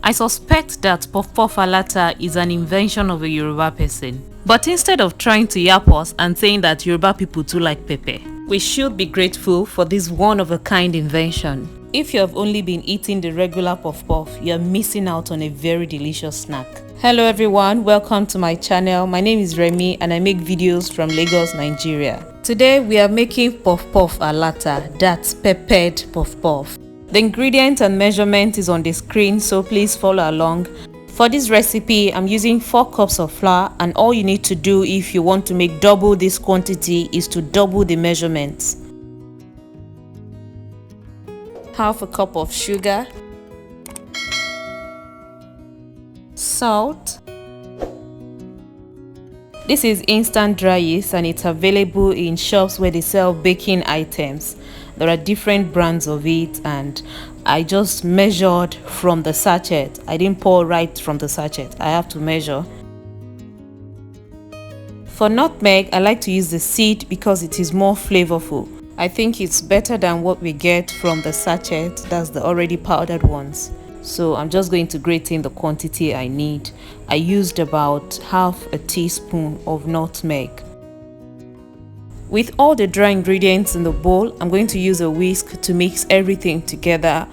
I suspect that puff puff alata is an invention of a Yoruba person. But instead of trying to yap us and saying that Yoruba people too like pepper, we should be grateful for this one-of-a-kind invention. If you have only been eating the regular puff puff, you are missing out on a very delicious snack. Hello everyone, welcome to my channel. My name is Remy and I make videos from Lagos, Nigeria. Today we are making puff puff alata, that's peppered puff puff. The ingredients and measurement is on the screen, so please follow along. For this recipe, I'm using 4 cups of flour, and all you need to do if you want to make double this quantity is to double the measurements. Half a cup of sugar, salt. This is instant dry yeast and it's available in shops where they sell baking items. There are different brands of it and I just measured from the sachet. I didn't pour right from the sachet. I have to measure. For nutmeg, I like to use the seed because it is more flavorful. I think it's better than what we get from the sachet, that's the already powdered ones. So I'm just going to grate in the quantity I need. I used about half a teaspoon of nutmeg. With all the dry ingredients in the bowl, I'm going to use a whisk to mix everything together.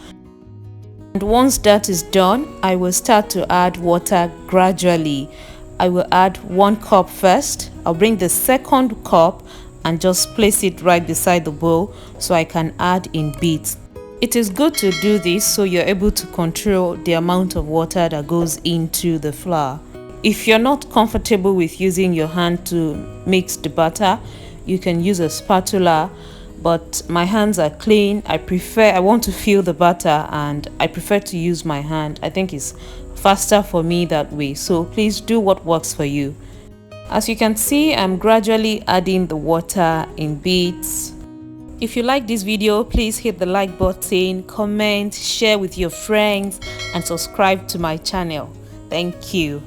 And once that is done, I will start to add water gradually. I will add 1 cup first. I'll bring the second cup and just place it right beside the bowl so I can add in bits. It is good to do this so you're able to control the amount of water that goes into the flour. If you're not comfortable with using your hand to mix the batter, you can use a spatula, but my hands are clean. I want to feel the batter and I prefer to use my hand. I think it's faster for me that way, so please do what works for you. As you can see, I'm gradually adding the water in bits. If you like this video, please hit the like button, comment, share with your friends and subscribe to my channel. Thank you.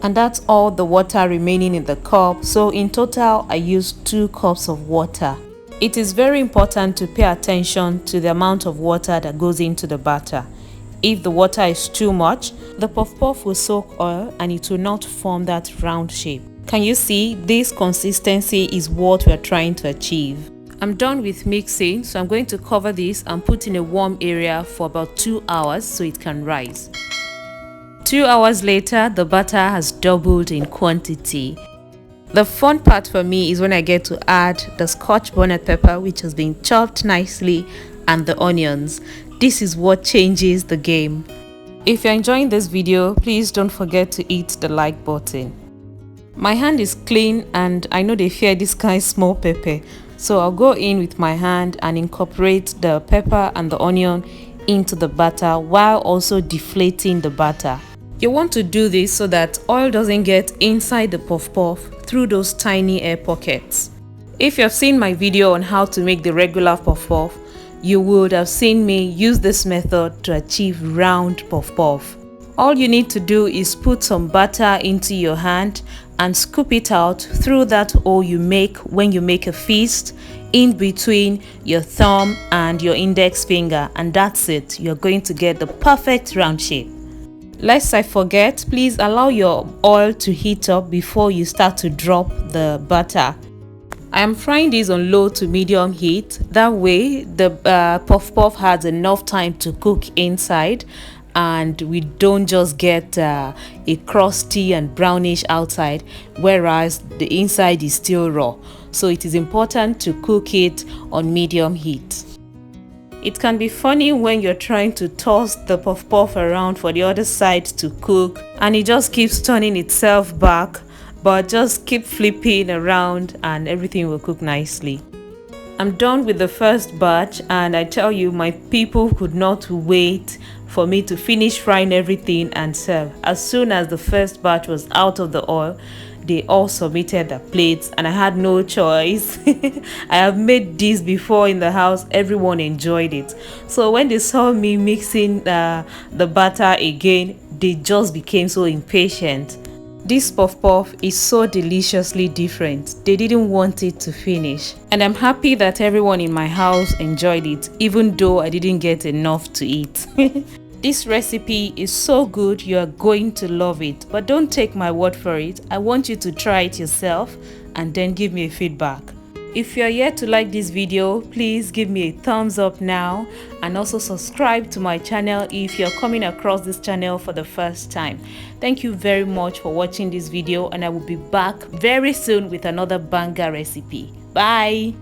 And that's all the water remaining in the cup, so in total I used 2 cups of water. It is very important to pay attention to the amount of water that goes into the batter. If the water is too much, the puff puff will soak oil and it will not form that round shape. Can you see? This consistency is what we are trying to achieve. I'm done with mixing, so I'm going to cover this and put in a warm area for about 2 hours so it can rise. 2 hours later, the batter has doubled in quantity. The fun part for me is when I get to add the scotch bonnet pepper, which has been chopped nicely, and the onions. This is what changes the game. If you're enjoying this video, please don't forget to hit the like button. My hand is clean and I know they fear this kind of small pepper, so I'll go in with my hand and incorporate the pepper and the onion into the batter while also deflating the batter. You want to do this so that oil doesn't get inside the puff puff through those tiny air pockets. If you have seen my video on how to make the regular puff puff, you would have seen me use this method to achieve round puff puff. All you need to do is put some butter into your hand and scoop it out through that hole you make when you make a fist in between your thumb and your index finger, and that's it. You're going to get the perfect round shape. Lest I forget, please allow your oil to heat up before you start to drop the butter. I am frying this on low to medium heat. That way the puff puff has enough time to cook inside and we don't just get a crusty and brownish outside, whereas the inside is still raw. So it is important to cook it on medium heat. It can be funny when you're trying to toss the puff puff around for the other side to cook and it just keeps turning itself back, but just keep flipping around and everything will cook nicely. I'm done with the first batch and I tell you, my people could not wait for me to finish frying everything and serve. As soon as the first batch was out of the oil, they all submitted their plates and I had no choice. I have made this before in the house, everyone enjoyed it. So when they saw me mixing the batter again, they just became so impatient. This puff puff is so deliciously different. They didn't want it to finish. And I'm happy that everyone in my house enjoyed it, even though I didn't get enough to eat. This recipe is so good, you are going to love it. But don't take my word for it. I want you to try it yourself and then give me a feedback. If you're yet to like this video, please give me a thumbs up now, and also subscribe to my channel if you're coming across this channel for the first time. Thank you very much for watching this video, and I will be back very soon with another banger recipe. Bye.